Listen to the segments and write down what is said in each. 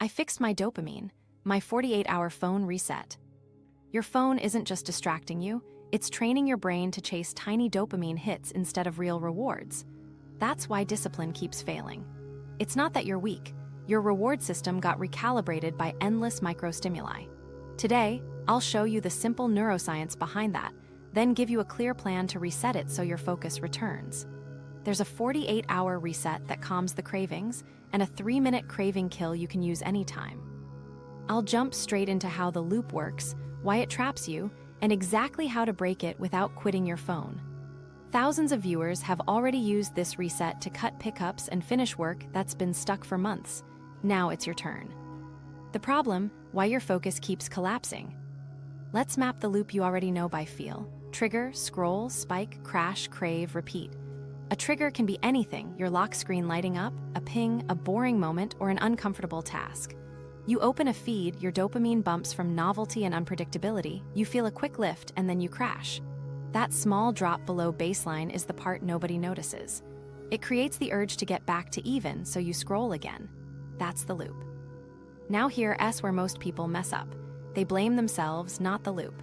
I fixed my dopamine, my 48-hour phone reset. Your phone isn't just distracting you, it's training your brain to chase tiny dopamine hits instead of real rewards. That's why discipline keeps failing. It's not that you're weak. Your reward system got recalibrated by endless microstimuli. Today, I'll show you the simple neuroscience behind that, then give you a clear plan to reset it so your focus returns. There's a 48-hour reset that calms the cravings and a 3-minute craving kill you can use anytime. I'll jump straight into how the loop works, why it traps you, and exactly how to break it without quitting your phone. Thousands of viewers have already used this reset to cut pickups and finish work that's been stuck for months. Now it's your turn. The problem, why your focus keeps collapsing. Let's map the loop you already know by feel. Trigger, scroll, spike, crash, crave, repeat. A trigger can be anything, your lock screen lighting up, a ping, a boring moment, or an uncomfortable task. You open a feed, your dopamine bumps from novelty and unpredictability, you feel a quick lift, and then you crash. That small drop below baseline is the part nobody notices. It creates the urge to get back to even, so you scroll again. That's the loop. Now here's where most people mess up. They blame themselves, not the loop.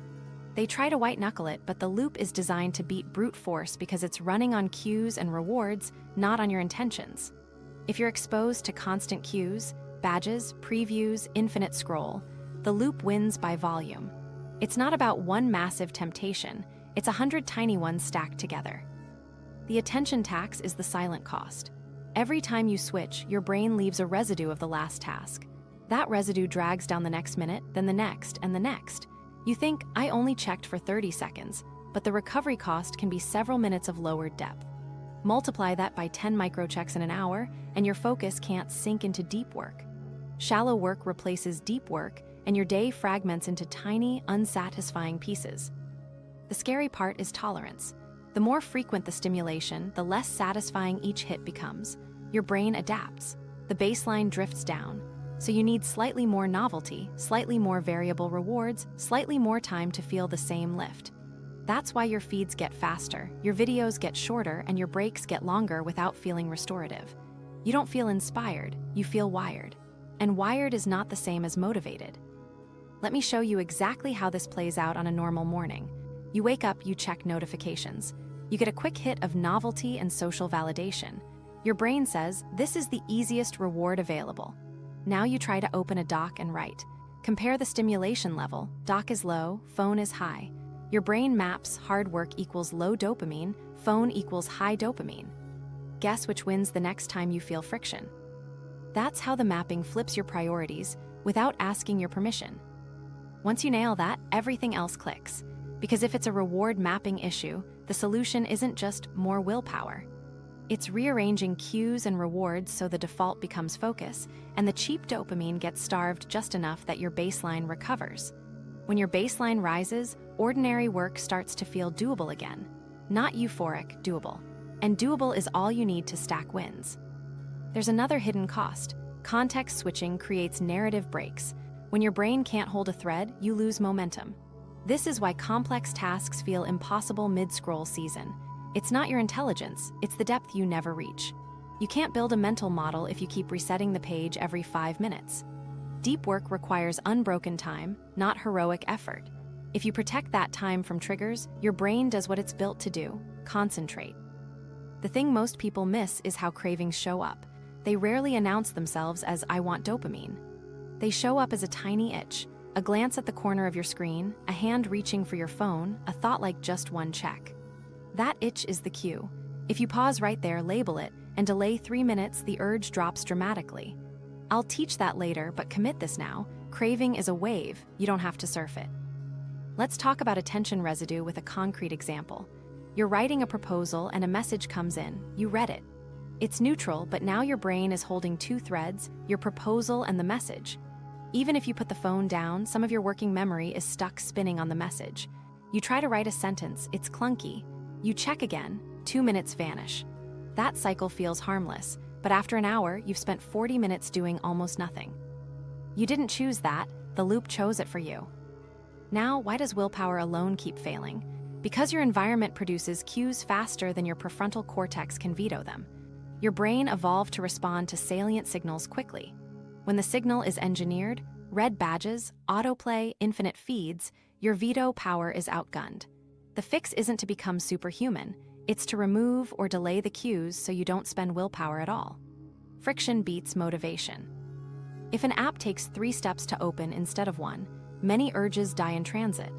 They try to white-knuckle it, but the loop is designed to beat brute force because it's running on cues and rewards, not on your intentions. If you're exposed to constant cues, badges, previews, infinite scroll, the loop wins by volume. It's not about one massive temptation, it's 100 tiny ones stacked together. The attention tax is the silent cost. Every time you switch, your brain leaves a residue of the last task. That residue drags down the next minute, then the next, and the next. You think, I only checked for 30 seconds, but the recovery cost can be several minutes of lowered depth. Multiply that by 10 microchecks in an hour, and your focus can't sink into deep work. Shallow work replaces deep work, and your day fragments into tiny, unsatisfying pieces. The scary part is tolerance. The more frequent the stimulation, the less satisfying each hit becomes. Your brain adapts. The baseline drifts down. So you need slightly more novelty, slightly more variable rewards, slightly more time to feel the same lift. That's why your feeds get faster, your videos get shorter, and your breaks get longer without feeling restorative. You don't feel inspired, you feel wired. And wired is not the same as motivated. Let me show you exactly how this plays out on a normal morning. You wake up, you check notifications. You get a quick hit of novelty and social validation. Your brain says, this is the easiest reward available. Now you try to open a doc and write. Compare the stimulation level. Doc is low, phone is high. Your brain maps hard work equals low dopamine, phone equals high dopamine. Guess which wins the next time you feel friction. That's how the mapping flips your priorities without asking your permission. Once you nail that, everything else clicks. Because if it's a reward mapping issue, the solution isn't just more willpower. It's rearranging cues and rewards so the default becomes focus, and the cheap dopamine gets starved just enough that your baseline recovers. When your baseline rises, ordinary work starts to feel doable again. Not euphoric, doable. And doable is all you need to stack wins. There's another hidden cost. Context switching creates narrative breaks. When your brain can't hold a thread, you lose momentum. This is why complex tasks feel impossible mid-scroll season. It's not your intelligence, it's the depth you never reach. You can't build a mental model if you keep resetting the page every 5 minutes. Deep work requires unbroken time, not heroic effort. If you protect that time from triggers, your brain does what it's built to do: concentrate. The thing most people miss is how cravings show up. They rarely announce themselves as "I want dopamine." They show up as a tiny itch, a glance at the corner of your screen, a hand reaching for your phone, a thought like just one check. That itch is the cue. If you pause right there, label it, and delay 3 minutes, the urge drops dramatically. I'll teach that later, but commit this now. Craving is a wave, you don't have to surf it. Let's talk about attention residue with a concrete example. You're writing a proposal and a message comes in. You read it. It's neutral, but now your brain is holding 2 threads, your proposal and the message. Even if you put the phone down, some of your working memory is stuck spinning on the message. You try to write a sentence, it's clunky. You check again, 2 minutes vanish. That cycle feels harmless, but after an hour, you've spent 40 minutes doing almost nothing. You didn't choose that, the loop chose it for you. Now, why does willpower alone keep failing? Because your environment produces cues faster than your prefrontal cortex can veto them. Your brain evolved to respond to salient signals quickly. When the signal is engineered, red badges, autoplay, infinite feeds, your veto power is outgunned. The fix isn't to become superhuman, it's to remove or delay the cues so you don't spend willpower at all. Friction beats motivation. If an app takes 3 steps to open instead of 1, many urges die in transit.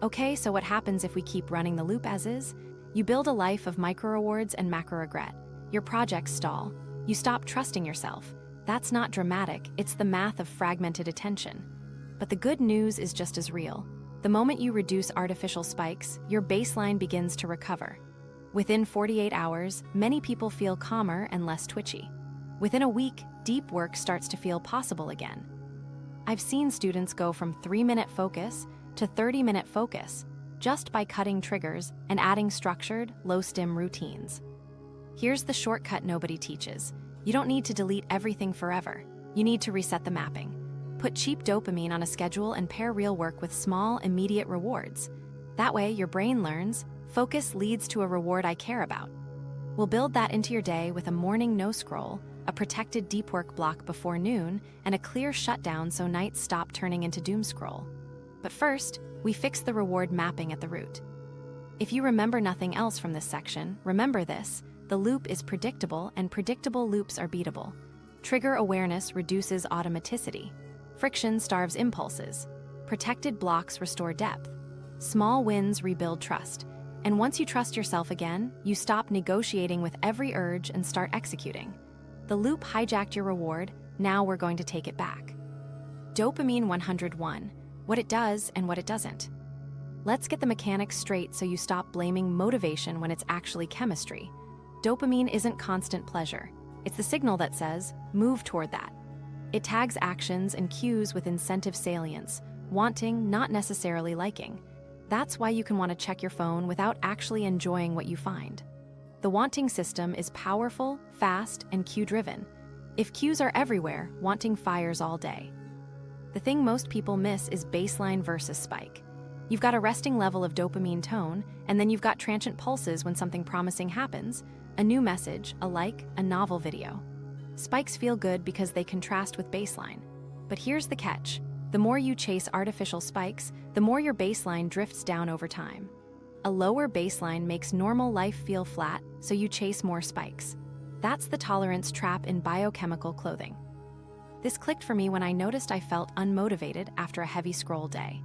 Okay, so what happens if we keep running the loop as is? You build a life of micro-rewards and macro-regret. Your projects stall. You stop trusting yourself. That's not dramatic, it's the math of fragmented attention. But the good news is just as real. The moment you reduce artificial spikes, your baseline begins to recover. Within 48 hours, many people feel calmer and less twitchy. Within a week, deep work starts to feel possible again. I've seen students go from 3-minute focus to 30-minute focus just by cutting triggers and adding structured, low-stim routines. Here's the shortcut nobody teaches. You don't need to delete everything forever. You need to reset the mapping. Put cheap dopamine on a schedule and pair real work with small, immediate rewards. That way, your brain learns, focus leads to a reward I care about. We'll build that into your day with a morning no-scroll, a protected deep work block before noon, and a clear shutdown so nights stop turning into doom scroll. But first, we fix the reward mapping at the root. If you remember nothing else from this section, remember this: the loop is predictable and predictable loops are beatable. Trigger awareness reduces automaticity. Friction starves impulses. Protected blocks restore depth. Small wins rebuild trust. And once you trust yourself again, you stop negotiating with every urge and start executing. The loop hijacked your reward, now we're going to take it back. Dopamine 101, what it does and what it doesn't. Let's get the mechanics straight so you stop blaming motivation when it's actually chemistry. Dopamine isn't constant pleasure. It's the signal that says, move toward that. It tags actions and cues with incentive salience, wanting, not necessarily liking. That's why you can want to check your phone without actually enjoying what you find. The wanting system is powerful, fast, and cue-driven. If cues are everywhere, wanting fires all day. The thing most people miss is baseline versus spike. You've got a resting level of dopamine tone, and then you've got transient pulses when something promising happens, a new message, a like, a novel video. Spikes feel good because they contrast with baseline. But here's the catch. The more you chase artificial spikes, the more your baseline drifts down over time. A lower baseline makes normal life feel flat, so you chase more spikes. That's the tolerance trap in biochemical clothing. This clicked for me when I noticed I felt unmotivated after a heavy scroll day.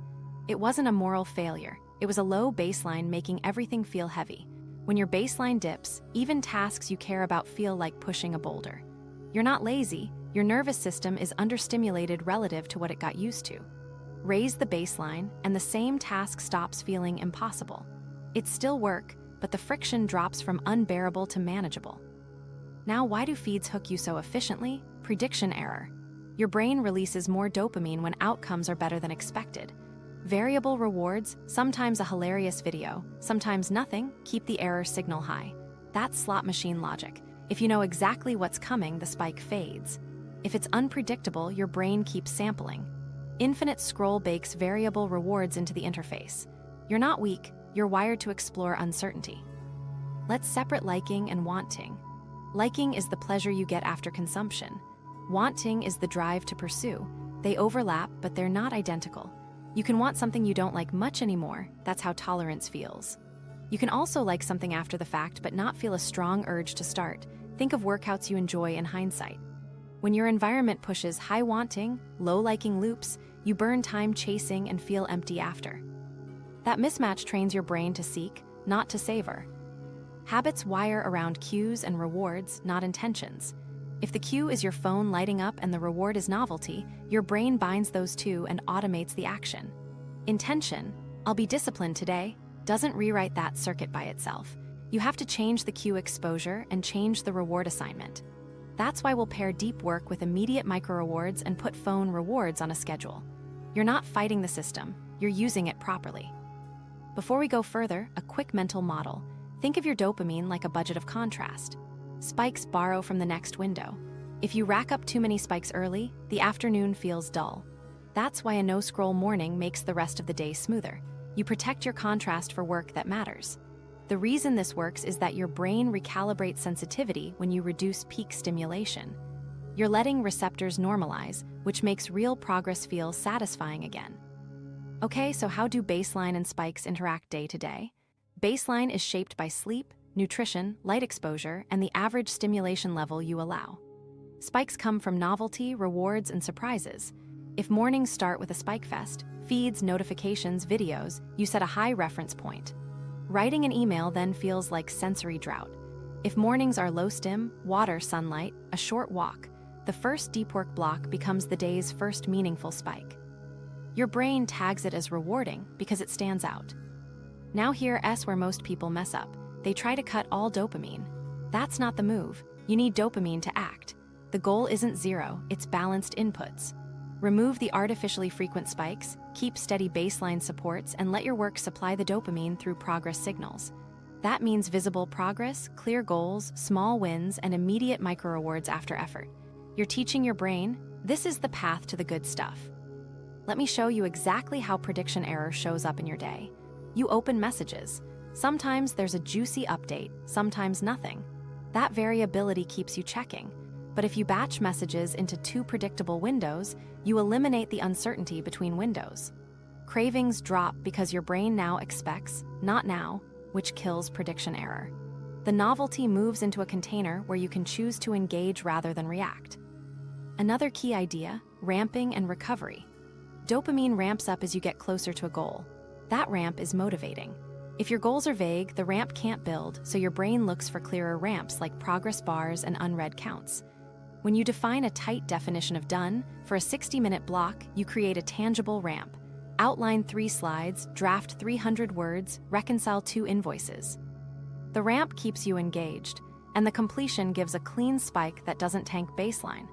It wasn't a moral failure. It was a low baseline making everything feel heavy. When your baseline dips, even tasks you care about feel like pushing a boulder. You're not lazy, your nervous system is understimulated relative to what it got used to. Raise the baseline, and the same task stops feeling impossible. It's still work, but the friction drops from unbearable to manageable. Now, why do feeds hook you so efficiently? Prediction error. Your brain releases more dopamine when outcomes are better than expected. Variable rewards, sometimes a hilarious video, sometimes nothing, keep the error signal high. That's slot machine logic. If you know exactly what's coming, the spike fades. If it's unpredictable, your brain keeps sampling. Infinite scroll bakes variable rewards into the interface. You're not weak, you're wired to explore uncertainty. Let's separate liking and wanting. Liking is the pleasure you get after consumption. Wanting is the drive to pursue. They overlap, but they're not identical. You can want something you don't like much anymore. That's how tolerance feels. You can also like something after the fact, but not feel a strong urge to start. Think of workouts you enjoy in hindsight. When your environment pushes high wanting, low liking loops, you burn time chasing and feel empty after. That mismatch trains your brain to seek, not to savor. Habits wire around cues and rewards, not intentions. If the cue is your phone lighting up and the reward is novelty, your brain binds those two and automates the action. Intention, I'll be disciplined today, doesn't rewrite that circuit by itself. You have to change the cue exposure and change the reward assignment. That's why we'll pair deep work with immediate micro-rewards and put phone rewards on a schedule. You're not fighting the system, you're using it properly. Before we go further, a quick mental model. Think of your dopamine like a budget of contrast. Spikes borrow from the next window. If you rack up too many spikes early, the afternoon feels dull. That's why a no-scroll morning makes the rest of the day smoother. You protect your contrast for work that matters. The reason this works is that your brain recalibrates sensitivity when you reduce peak stimulation. You're letting receptors normalize, which makes real progress feel satisfying again. Okay, so how do baseline and spikes interact day to day? Baseline is shaped by sleep, nutrition, light exposure, and the average stimulation level you allow. Spikes come from novelty, rewards, and surprises. If mornings start with a spike fest, feeds, notifications, videos, you set a high reference point. Writing an email then feels like sensory drought. If mornings are low stim, water, sunlight, a short walk, the first deep work block becomes the day's first meaningful spike. Your brain tags it as rewarding because it stands out. Now here's where most people mess up. They try to cut all dopamine. That's not the move. You need dopamine to act. The goal isn't zero, it's balanced inputs. Remove the artificially frequent spikes, keep steady baseline supports, and let your work supply the dopamine through progress signals. That means visible progress, clear goals, small wins, and immediate micro-rewards after effort. You're teaching your brain, this is the path to the good stuff. Let me show you exactly how prediction error shows up in your day. You open messages. Sometimes there's a juicy update, sometimes nothing. That variability keeps you checking. But if you batch messages into 2 predictable windows, you eliminate the uncertainty between windows. Cravings drop because your brain now expects, not now, which kills prediction error. The novelty moves into a container where you can choose to engage rather than react. Another key idea, ramping and recovery. Dopamine ramps up as you get closer to a goal. That ramp is motivating. If your goals are vague, the ramp can't build, so your brain looks for clearer ramps like progress bars and unread counts. When you define a tight definition of done, for a 60-minute block, you create a tangible ramp. Outline 3 slides, draft 300 words, reconcile 2 invoices. The ramp keeps you engaged, and the completion gives a clean spike that doesn't tank baseline.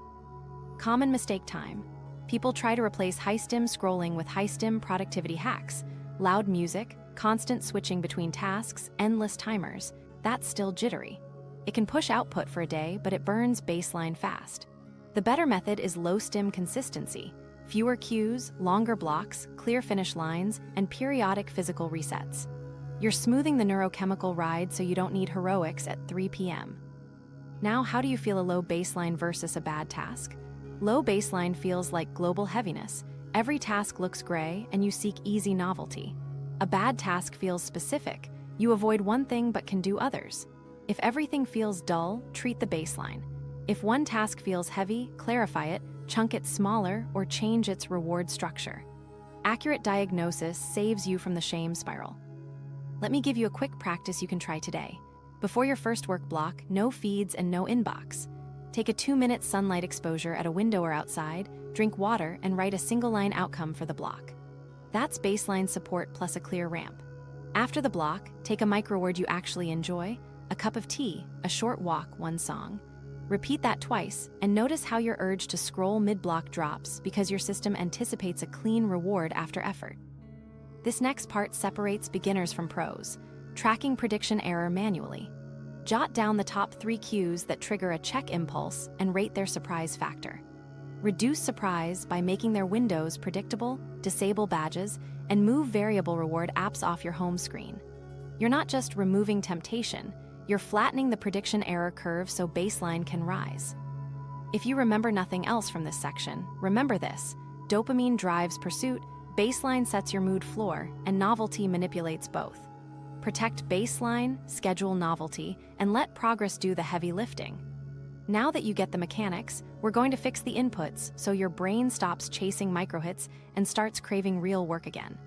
Common mistake time. People try to replace high-stim scrolling with high-stim productivity hacks. Loud music, constant switching between tasks, endless timers. That's still jittery. It can push output for a day, but it burns baseline fast. The better method is low-stim consistency. Fewer cues, longer blocks, clear finish lines, and periodic physical resets. You're smoothing the neurochemical ride so you don't need heroics at 3 p.m. Now, how do you feel a low baseline versus a bad task? Low baseline feels like global heaviness. Every task looks gray, and you seek easy novelty. A bad task feels specific. You avoid one thing but can do others. If everything feels dull, treat the baseline. If one task feels heavy, clarify it, chunk it smaller, or change its reward structure. Accurate diagnosis saves you from the shame spiral. Let me give you a quick practice you can try today. Before your first work block, no feeds and no inbox. Take a 2-minute sunlight exposure at a window or outside, drink water, and write a single-line outcome for the block. That's baseline support plus a clear ramp. After the block, take a micro-reward you actually enjoy, a cup of tea, a short walk, 1 song. Repeat that twice, and notice how your urge to scroll mid-block drops because your system anticipates a clean reward after effort. This next part separates beginners from pros, tracking prediction error manually. Jot down the top 3 cues that trigger a check impulse and rate their surprise factor. Reduce surprise by making their windows predictable, disable badges, and move variable reward apps off your home screen. You're not just removing temptation, you're flattening the prediction error curve so baseline can rise. If you remember nothing else from this section, remember this: dopamine drives pursuit, baseline sets your mood floor, and novelty manipulates both. Protect baseline, schedule novelty, and let progress do the heavy lifting. Now that you get the mechanics, we're going to fix the inputs so your brain stops chasing microhits and starts craving real work again.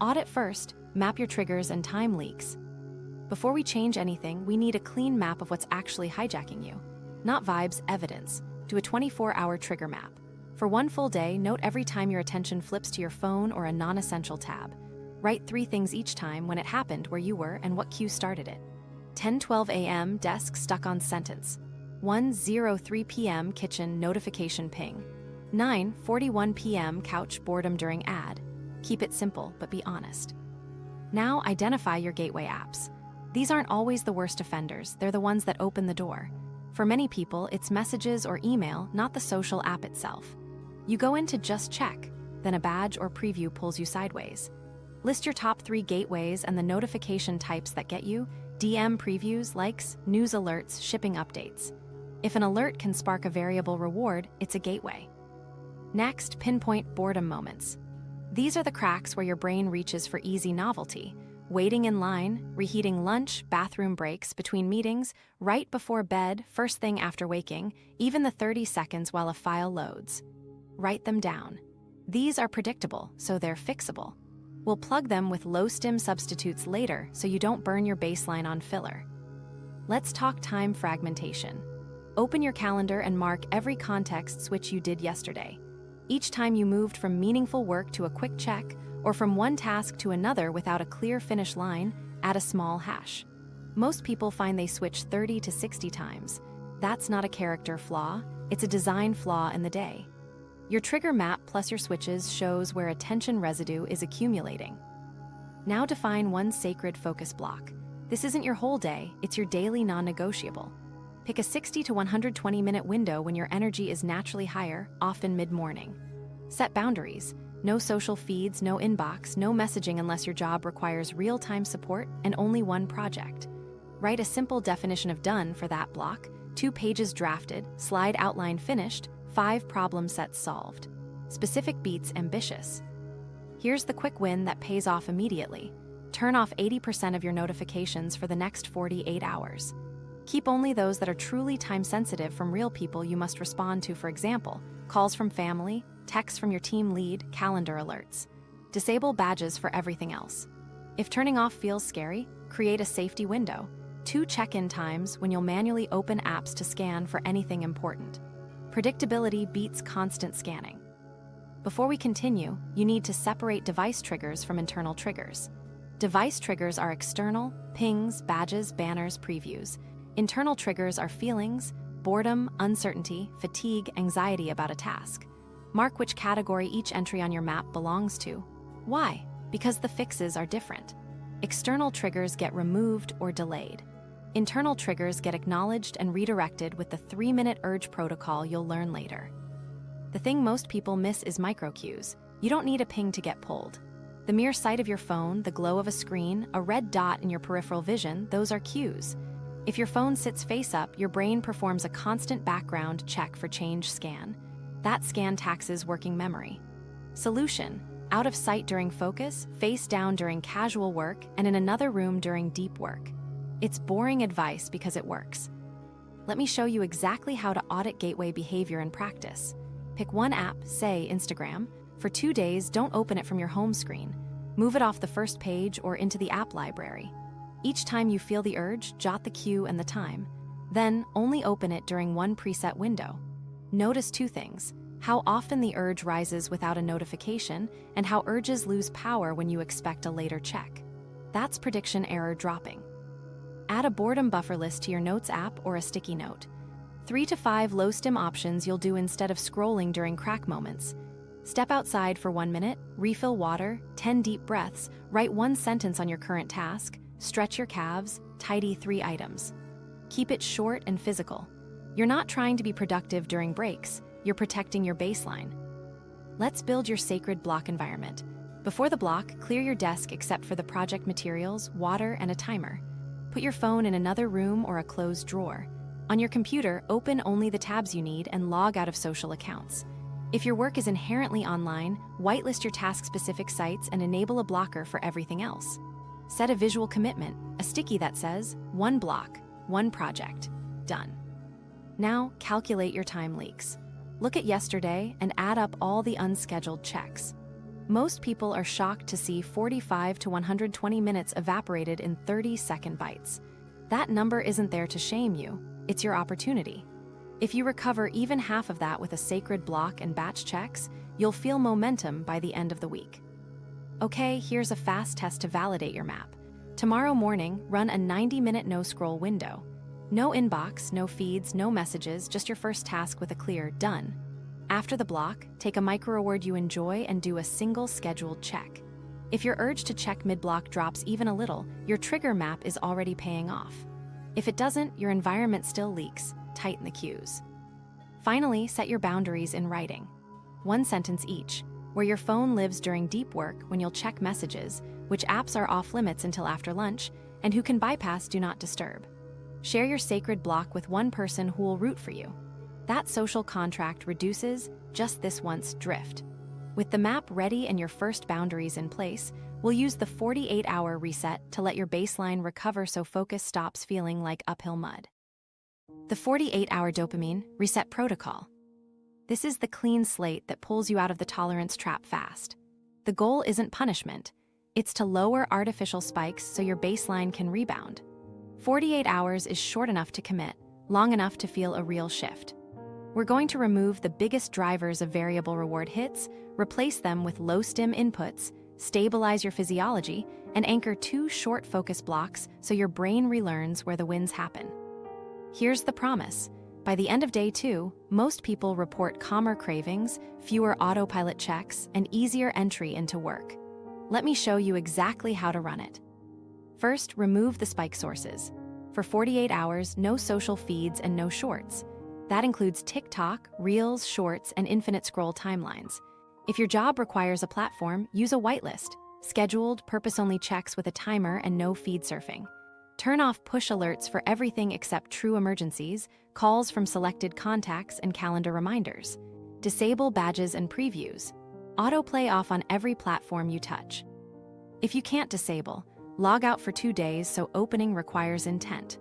Audit first, map your triggers and time leaks. Before we change anything, we need a clean map of what's actually hijacking you. Not vibes, evidence. Do a 24-hour trigger map. For 1 full day, note every time your attention flips to your phone or a non-essential tab. Write 3 things each time: when it happened, where you were, and what cue started it. 10:12 a.m. desk stuck on sentence. 1:03 p.m. kitchen notification ping. 9:41 p.m. couch boredom during ad. Keep it simple, but be honest. Now identify your gateway apps. These aren't always the worst offenders, they're the ones that open the door. For many people, it's messages or email, not the social app itself. You go in to just check, then a badge or preview pulls you sideways. List your top 3 gateways and the notification types that get you: DM previews, likes, news alerts, shipping updates. If an alert can spark a variable reward, it's a gateway. Next, pinpoint boredom moments. These are the cracks where your brain reaches for easy novelty. Waiting in line, reheating lunch, bathroom breaks, between meetings, right before bed, first thing after waking, even the 30 seconds while a file loads. Write them down. These are predictable, so they're fixable. We'll plug them with low-stim substitutes later so you don't burn your baseline on filler. Let's talk time fragmentation. Open your calendar and mark every context switch you did yesterday. Each time you moved from meaningful work to a quick check, or from one task to another without a clear finish line, add a small hash. Most people find they switch 30 to 60 times. That's not a character flaw, it's a design flaw in the day. Your trigger map plus your switches shows where attention residue is accumulating. Now define one sacred focus block. This isn't your whole day, it's your daily non-negotiable. Pick a 60 to 120-minute window when your energy is naturally higher, often mid-morning. Set boundaries. No social feeds, no inbox, no messaging unless your job requires real-time support and only one project. Write a simple definition of done for that block, 2 pages drafted, slide outline finished, 5 problem sets solved. Specific beats ambitious. Here's the quick win that pays off immediately. Turn off 80% of your notifications for the next 48 hours. Keep only those that are truly time-sensitive from real people you must respond to, for example, calls from family, texts from your team lead, calendar alerts. Disable badges for everything else. If turning off feels scary, create a safety window. 2 check-in times when you'll manually open apps to scan for anything important. Predictability beats constant scanning. Before we continue, you need to separate device triggers from internal triggers. Device triggers are external, pings, badges, banners, previews. Internal triggers are feelings, boredom, uncertainty, fatigue, anxiety about a task. Mark which category each entry on your map belongs to. Why? Because the fixes are different. External triggers get removed or delayed. Internal triggers get acknowledged and redirected with the 3-minute urge protocol you'll learn later. The thing most people miss is microcues. You don't need a ping to get pulled. The mere sight of your phone, the glow of a screen, a red dot in your peripheral vision, those are cues. If your phone sits face up, your brain performs a constant background check for change scan. That scan taxes working memory. Solution: out of sight during focus, face down during casual work, and in another room during deep work. It's boring advice because it works. Let me show you exactly how to audit gateway behavior in practice. Pick one app, say Instagram. For 2 days, don't open it from your home screen. Move it off the first page or into the app library. Each time you feel the urge, jot the cue and the time. Then, only open it during one preset window. Notice 2 things: how often the urge rises without a notification, and how urges lose power when you expect a later check. That's prediction error dropping. Add a boredom buffer list to your Notes app or a sticky note. 3 to 5 low-stim options you'll do instead of scrolling during crack moments. Step outside for 1 minute, refill water, 10 deep breaths, write 1 sentence on your current task, stretch your calves, tidy 3 items. Keep it short and physical. You're not trying to be productive during breaks, you're protecting your baseline. Let's build your sacred block environment. Before the block, clear your desk except for the project materials, water, and a timer. Put your phone in another room or a closed drawer. On your computer, open only the tabs you need and log out of social accounts. If your work is inherently online, whitelist your task-specific sites and enable a blocker for everything else. Set a visual commitment, a sticky that says, 1 block, 1 project, done. Now, calculate your time leaks. Look at yesterday and add up all the unscheduled checks. Most people are shocked to see 45 to 120 minutes evaporated in 30-second bites. That number isn't there to shame you, it's your opportunity. If you recover even half of that with a sacred block and batch checks, you'll feel momentum by the end of the week. Okay, here's a fast test to validate your map. Tomorrow morning, run a 90-minute no-scroll window. No inbox, no feeds, no messages, just your first task with a clear done. After the block, take a micro-reward you enjoy and do a single scheduled check. If your urge to check mid-block drops even a little, your trigger map is already paying off. If it doesn't, your environment still leaks. Tighten the cues. Finally, set your boundaries in writing. 1 sentence each, where your phone lives during deep work when you'll check messages, which apps are off limits until after lunch, and who can bypass do not disturb. Share your sacred block with one person who will root for you. That social contract reduces just this once drift. With the map ready and your first boundaries in place, we'll use the 48-hour reset to let your baseline recover so focus stops feeling like uphill mud. The 48-hour dopamine reset protocol. This is the clean slate that pulls you out of the tolerance trap fast. The goal isn't punishment. It's to lower artificial spikes so your baseline can rebound. 48 hours is short enough to commit, long enough to feel a real shift. We're going to remove the biggest drivers of variable reward hits, replace them with low-stim inputs, stabilize your physiology, and anchor 2 short focus blocks so your brain relearns where the wins happen. Here's the promise. By the end of day 2, most people report calmer cravings, fewer autopilot checks, and easier entry into work. Let me show you exactly how to run it. First, remove the spike sources. For 48 hours, no social feeds and no shorts. That includes TikTok, Reels, Shorts, and infinite scroll timelines. If your job requires a platform, use a whitelist. Scheduled, purpose-only checks with a timer and no feed surfing. Turn off push alerts for everything except true emergencies, calls from selected contacts, and calendar reminders. Disable badges and previews. Autoplay off on every platform you touch. If you can't disable, log out for 2 days so opening requires intent.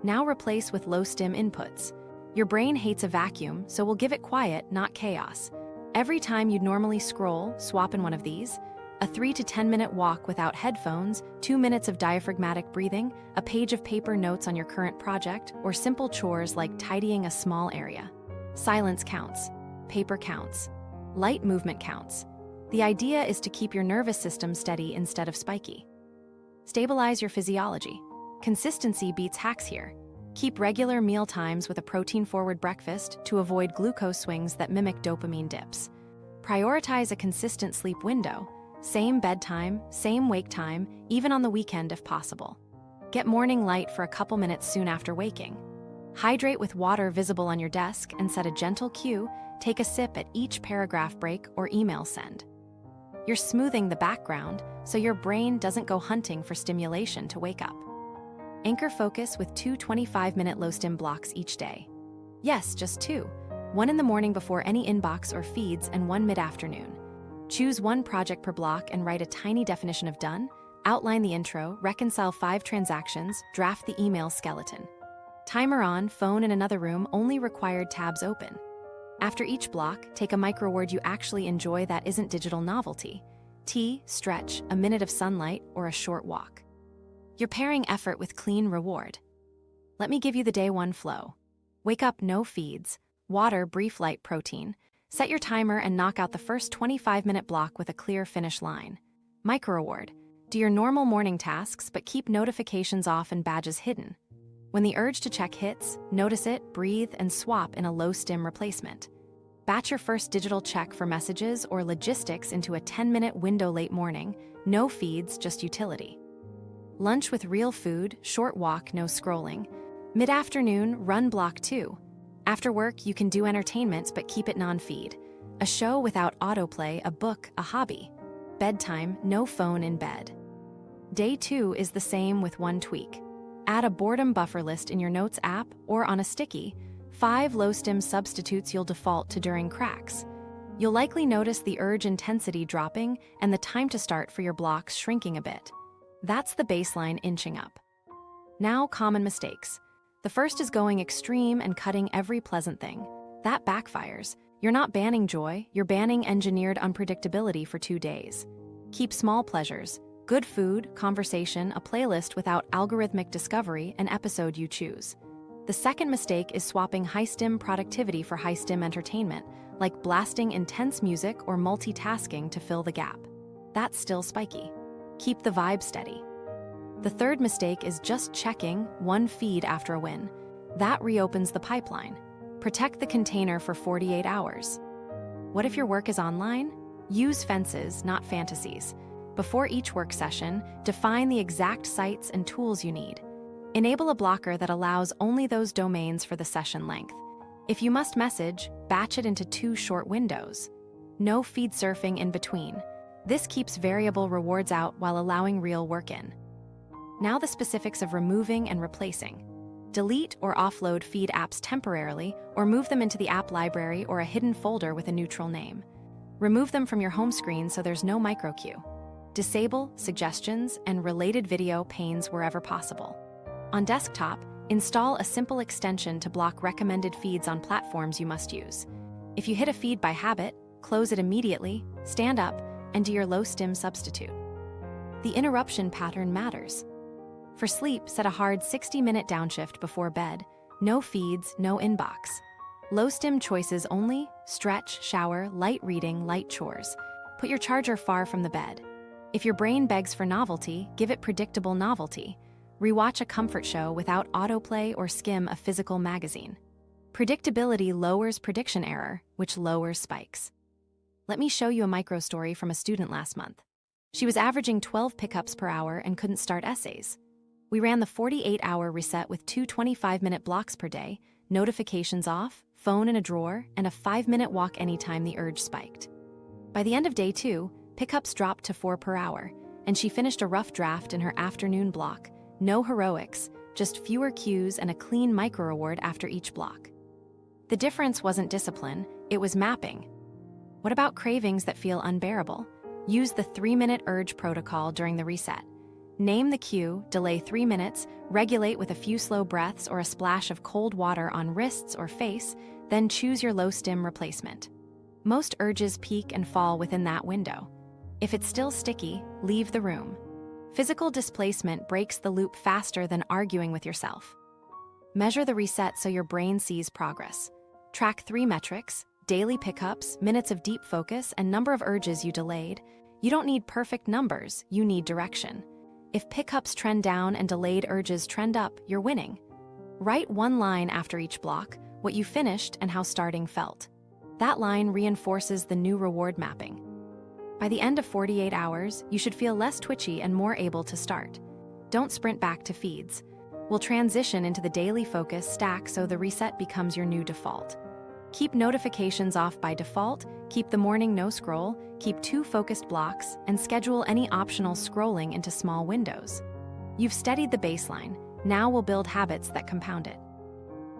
Now replace with low-stim inputs. Your brain hates a vacuum, so we'll give it quiet, not chaos. Every time you'd normally scroll, swap in one of these. A 3 to 10 minute walk without headphones, 2 minutes of diaphragmatic breathing, a page of paper notes on your current project, or simple chores like tidying a small area. Silence counts. Paper counts. Light movement counts. The idea is to keep your nervous system steady instead of spiky. Stabilize your physiology. Consistency beats hacks here. Keep regular meal times with a protein-forward breakfast to avoid glucose swings that mimic dopamine dips. Prioritize a consistent sleep window. Same bedtime, same wake time, even on the weekend if possible. Get morning light for a couple minutes soon after waking. Hydrate with water visible on your desk and set a gentle cue. Take a sip at each paragraph break or email send. You're smoothing the background so your brain doesn't go hunting for stimulation to wake up. Anchor focus with 2 25-minute low-stim blocks each day. Yes, just 2. One in the morning before any inbox or feeds and one mid-afternoon. Choose one project per block and write a tiny definition of done, outline the intro, reconcile 5 transactions, draft the email skeleton. Timer on, phone in another room, only required tabs open. After each block, take a micro-reward you actually enjoy that isn't digital novelty. Tea, stretch, a minute of sunlight, or a short walk. You're pairing effort with clean reward. Let me give you the day 1 flow. Wake up, no feeds. Water, brief light protein. Set your timer and knock out the first 25-minute block with a clear finish line. Micro-reward. Do your normal morning tasks, but keep notifications off and badges hidden. When the urge to check hits, notice it, breathe, and swap in a low-stim replacement. Batch your first digital check for messages or logistics into a 10-minute window late morning, no feeds, just utility. Lunch with real food, short walk, no scrolling. Mid-afternoon, run block 2. After work, you can do entertainment, but keep it non-feed. A show without autoplay, a book, a hobby. Bedtime, no phone in bed. Day 2 is the same with one tweak. Add a boredom buffer list in your Notes app or on a sticky, 5 low-stim substitutes you'll default to during cracks. You'll likely notice the urge intensity dropping and the time to start for your blocks shrinking a bit. That's the baseline inching up. Now, common mistakes. The first is going extreme and cutting every pleasant thing. That backfires. You're not banning joy, you're banning engineered unpredictability for 2 days. Keep small pleasures. Good food, conversation, a playlist without algorithmic discovery, an episode you choose. The second mistake is swapping high-stim productivity for high-stim entertainment, like blasting intense music or multitasking to fill the gap. That's still spiky. Keep the vibe steady. The third mistake is just checking one feed after a win. That reopens the pipeline. Protect the container for 48 hours. What if your work is online? Use fences, not fantasies. Before each work session, define the exact sites and tools you need. Enable a blocker that allows only those domains for the session length. If you must message, batch it into 2 short windows. No feed surfing in between. This keeps variable rewards out while allowing real work in. Now the specifics of removing and replacing. Delete or offload feed apps temporarily, or move them into the app library or a hidden folder with a neutral name. Remove them from your home screen so there's no micro-cue. Disable suggestions and related video panes wherever possible. On desktop, install a simple extension to block recommended feeds on platforms you must use. If you hit a feed by habit, close it immediately, stand up, and do your low-stim substitute. The interruption pattern matters. For sleep, set a hard 60-minute downshift before bed. No feeds, no inbox. Low-stim choices only: stretch, shower, light reading, light chores. Put your charger far from the bed. If your brain begs for novelty, give it predictable novelty. Rewatch a comfort show without autoplay or skim a physical magazine. Predictability lowers prediction error, which lowers spikes. Let me show you a micro-story from a student last month. She was averaging 12 pickups per hour and couldn't start essays. We ran the 48-hour reset with 2 25-minute blocks per day, notifications off, phone in a drawer, and a 5-minute walk anytime the urge spiked. By the end of day 2, pickups dropped to 4 per hour, and she finished a rough draft in her afternoon block. No heroics, just fewer cues and a clean micro-reward after each block. The difference wasn't discipline, it was mapping. What about cravings that feel unbearable? Use the 3-minute urge protocol during the reset. Name the cue, delay 3 minutes, regulate with a few slow breaths or a splash of cold water on wrists or face, then choose your low-stim replacement. Most urges peak and fall within that window. If it's still sticky, leave the room. Physical displacement breaks the loop faster than arguing with yourself. Measure the reset so your brain sees progress. Track 3 metrics: daily pickups, minutes of deep focus, and number of urges you delayed. You don't need perfect numbers, you need direction. If pickups trend down and delayed urges trend up, you're winning. Write one line after each block, what you finished and how starting felt. That line reinforces the new reward mapping. By the end of 48 hours, you should feel less twitchy and more able to start. Don't sprint back to feeds. We'll transition into the daily focus stack so the reset becomes your new default. Keep notifications off by default, keep the morning no scroll, keep 2 focused blocks, and schedule any optional scrolling into small windows. You've steadied the baseline, now we'll build habits that compound it.